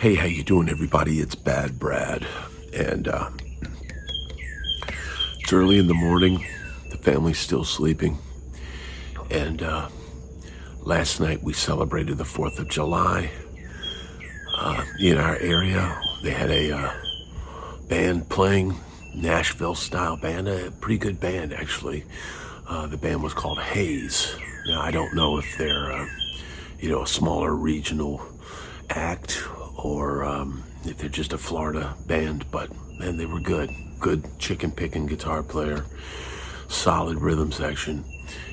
Hey, how you doing, everybody? It's Bad Brad, and it's early in the morning. The family's still sleeping, and last night we celebrated the 4th of July. In our area, they had a band playing, Nashville-style band, a pretty good band, actually. The band was called Hayes. Now, I don't know if they're, a smaller regional act or if they're just a Florida band, but man, they were good. Good chicken picking guitar player, solid rhythm section,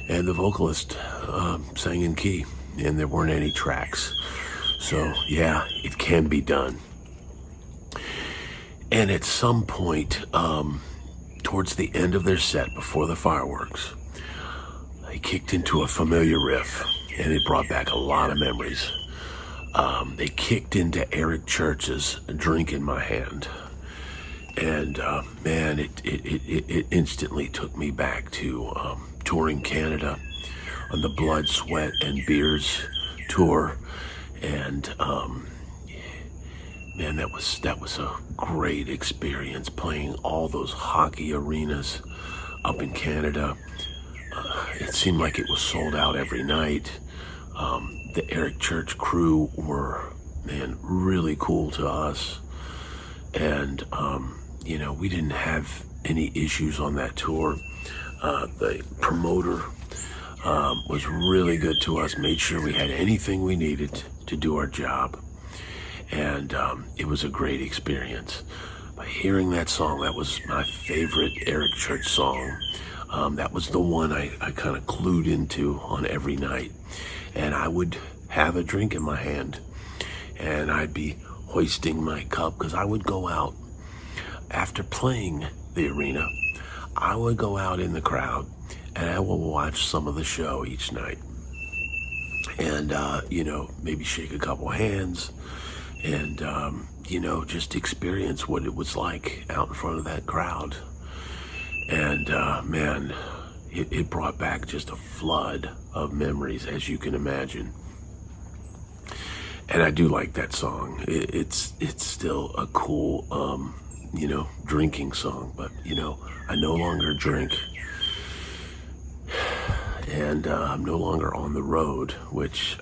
and the vocalist sang in key, and there weren't any tracks. So yeah, it can be done. And at some point, towards the end of their set, before the fireworks, they kicked into a familiar riff, and it brought back a lot of memories. They kicked into Eric Church's "Drink in My Hand," and man, it instantly took me back to touring Canada on the Blood, Sweat, and Beers tour, and man, that was a great experience, playing all those hockey arenas up in Canada. It seemed like it was sold out every night. The Eric Church crew were, man, really cool to us. And, we didn't have any issues on that tour. The promoter was really good to us, made sure we had anything we needed to do our job. And it was a great experience. By hearing that song, that was my favorite Eric Church song. That was the one I kind of glued into on every night. And I would have a drink in my hand, and I'd be hoisting my cup, because I would go out after playing the arena. I would go out in the crowd, and I would watch some of the show each night, and maybe shake a couple hands, and just experience what it was like out in front of that crowd. And man, it brought back just a flood of memories, as you can imagine. And I do like that song. It's still a cool, drinking song. But, I no longer drink. And I'm no longer on the road, which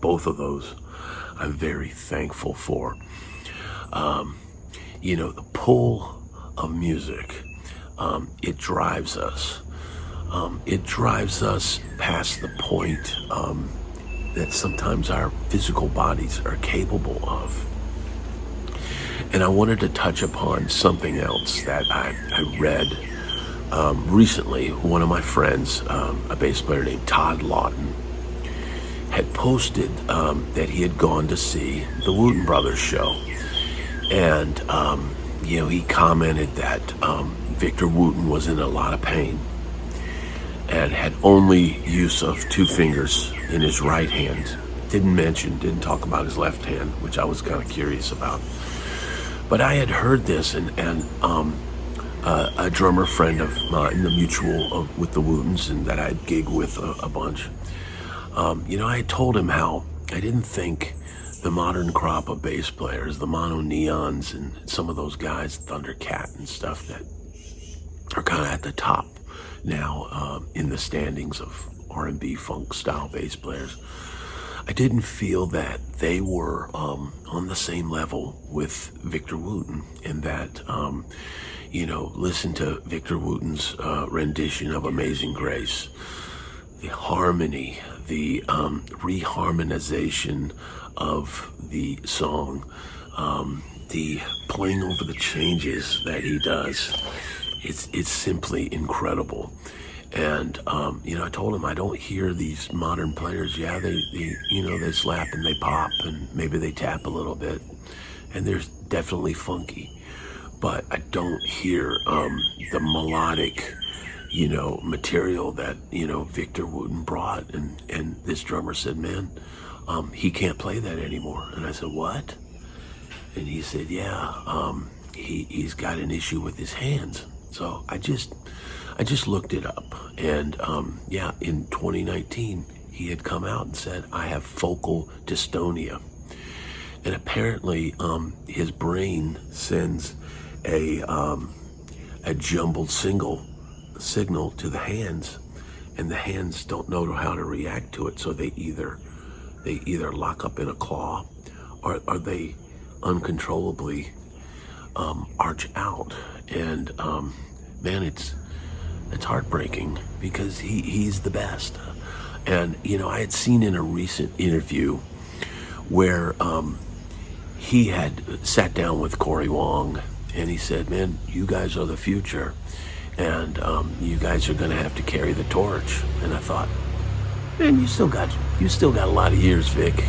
both of those I'm very thankful for. The pull of music, it drives us. It drives us past the point that sometimes our physical bodies are capable of. And I wanted to touch upon something else that I read recently. One of my friends, a bass player named Todd Lawton, had posted that he had gone to see the Wooten Brothers show. And, he commented that Victor Wooten was in a lot of pain and had only use of 2 fingers in his right hand. Didn't talk about his left hand, which I was kind of curious about. But I had heard this, and a drummer friend of mine, the mutual with the Wootens, and that I'd gig with a bunch, I had told him how I didn't think the modern crop of bass players, the Mono Neons and some of those guys, Thundercat and stuff, that are kind of at the top now in the standings of R&B funk style bass players. I didn't feel that they were on the same level with Victor Wooten, in that listen to Victor Wooten's rendition of Amazing Grace, the harmony, the reharmonization of the song, the playing over the changes that he does. It's simply incredible. And I told him I don't hear these modern players. Yeah, they slap and they pop and maybe they tap a little bit, and they're definitely funky, but I don't hear the melodic material that Victor Wooten brought. And this drummer said, man, he can't play that anymore. And I said, what? And he said, yeah, he's got an issue with his hands. So I just looked it up, and in 2019 he had come out and said, I have focal dystonia. And apparently, his brain sends a jumbled signal to the hands, and the hands don't know how to react to it. So they either lock up in a claw, or they uncontrollably arch out. And man, it's heartbreaking because he's the best. And I had seen in a recent interview where he had sat down with Corey Wong, and he said, "Man, you guys are the future, and you guys are going to have to carry the torch." And I thought, man, you still got a lot of years, Vic.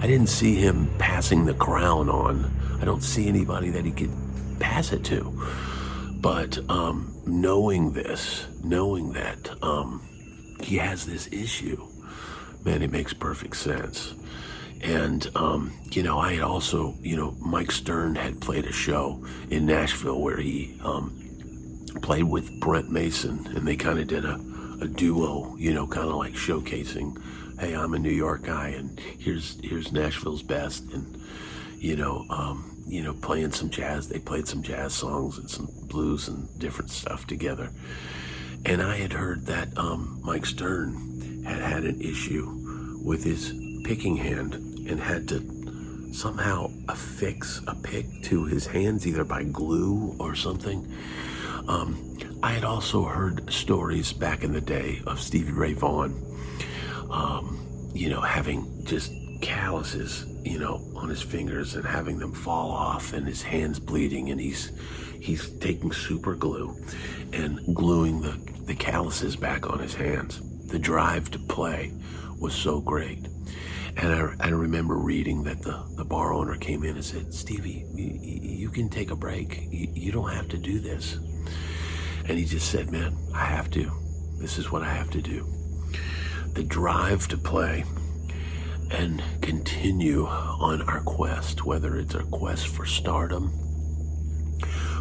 I didn't see him passing the crown on. I don't see anybody that he could pass it to. But knowing that he has this issue, man, it makes perfect sense. And I had also, Mike Stern had played a show in Nashville where he played with Brent Mason, and they kind of did a duo, kind of like showcasing, hey, I'm a New York guy, and here's Nashville's best, and playing some jazz. They played some jazz songs and some blues and different stuff together. And I had heard that Mike Stern had an issue with his picking hand and had to somehow affix a pick to his hands, either by glue or something. I had also heard stories back in the day of Stevie Ray Vaughan, having just calluses, on his fingers and having them fall off and his hands bleeding, and he's taking super glue and gluing the calluses back on his hands. The drive to play was so great. And I remember reading that the bar owner came in and said, "Stevie, you can take a break. You don't have to do this." And he just said, "Man, I have to. This is what I have to do." The drive to play and continue on our quest, whether it's a quest for stardom,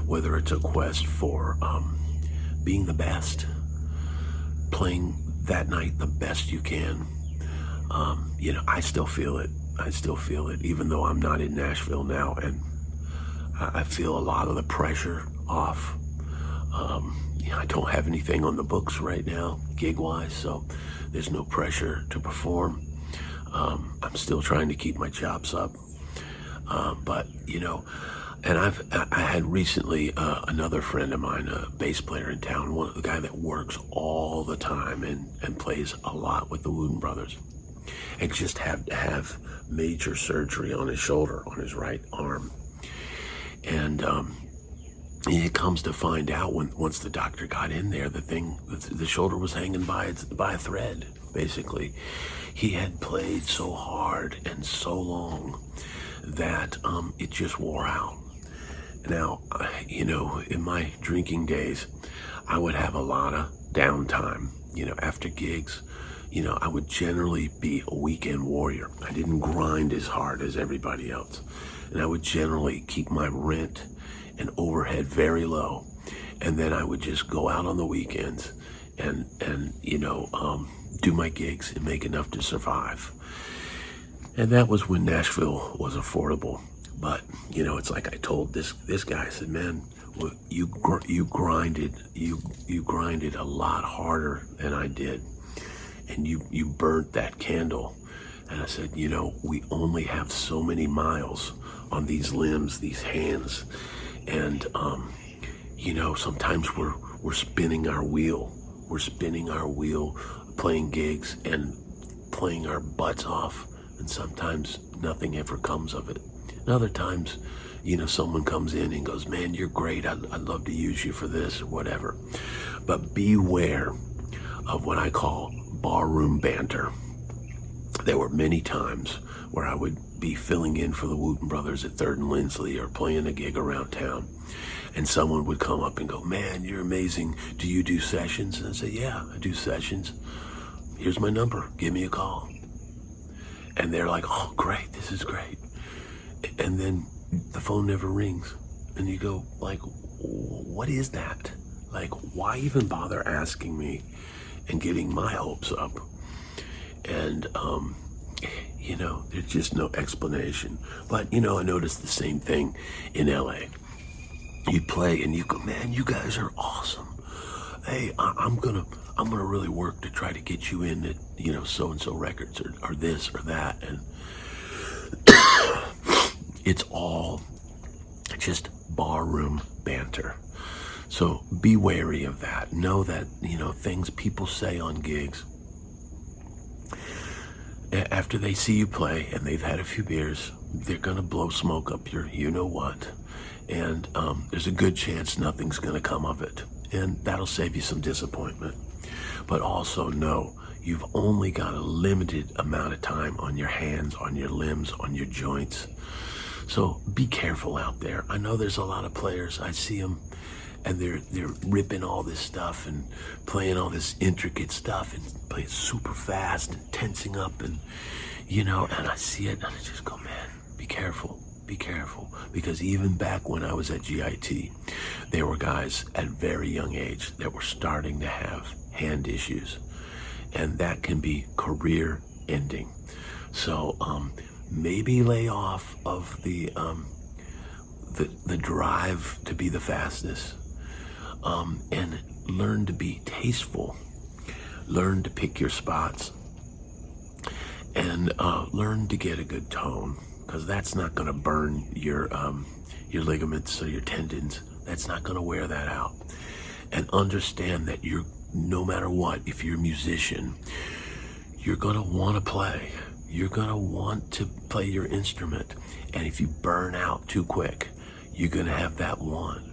whether it's a quest for being the best, playing that night the best you can. I still feel it, even though I'm not in Nashville now, and I feel a lot of the pressure off. I don't have anything on the books right now, gig-wise, so there's no pressure to perform. I'm still trying to keep my chops up, but and I had recently another friend of mine, a bass player in town, the guy that works all the time and plays a lot with the Wooten brothers, and just had to have major surgery on his shoulder, on his right arm. And it comes to find out, once the doctor got in there, the shoulder was hanging by a thread, basically. He had played so hard and so long that it just wore out. Now, in my drinking days, I would have a lot of downtime, after gigs. I would generally be a weekend warrior. I didn't grind as hard as everybody else. And I would generally keep my rent and overhead very low. And then I would just go out on the weekends and do my gigs and make enough to survive. And that was when Nashville was affordable. But, it's like I told this guy, I said, "Man, well, you grinded a lot harder than I did. And you burnt that candle." And I said, "We only have so many miles on these limbs, these hands. And, sometimes we're spinning our wheel. We're spinning our wheel, playing gigs and playing our butts off. And sometimes nothing ever comes of it. And other times, someone comes in and goes, 'Man, you're great. I'd love to use you for this,' or whatever. But beware of what I call barroom banter. There were many times where I would be filling in for the Wooten brothers at 3rd and Lindsley, or playing a gig around town, and someone would come up and go, 'Man, you're amazing. Do you do sessions?' And I'd say, 'Yeah, I do sessions. Here's my number. Give me a call.' And they're like, 'Oh, great. This is great.' And then the phone never rings. And you go, like, what is that? Like, why even bother asking me and getting my hopes up? And, you know, there's just no explanation. But, you know, I noticed the same thing in LA. You play and you go, man, you guys are awesome. Hey, I'm gonna really work to try to get you in at, you know, so-and-so records or this or that. And it's all just barroom banter. So be wary of that. Know that, you know, things people say on gigs, after they see you play and they've had a few beers, they're gonna blow smoke up your you-know-what. And there's a good chance nothing's gonna come of it. And that'll save you some disappointment. But also know you've only got a limited amount of time on your hands, on your limbs, on your joints. So be careful out there. I know there's a lot of players, I see them, and they're ripping all this stuff and playing all this intricate stuff and playing super fast and tensing up, and, you know, and I see it and I just go, man, be careful. Be careful, because even back when I was at GIT, there were guys at very young age that were starting to have hand issues, and that can be career ending. So maybe lay off of the drive to be the fastest, and learn to be tasteful, learn to pick your spots, and learn to get a good tone. Because that's not going to burn your ligaments or your tendons. That's not going to wear that out. And understand that you're, no matter what, if you're a musician, you're going to want to play. You're going to want to play your instrument. And if you burn out too quick, you're going to have that one,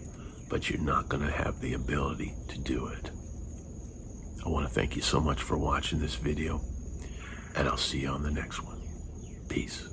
but you're not going to have the ability to do it. I want to thank you so much for watching this video, and I'll see you on the next one. Peace.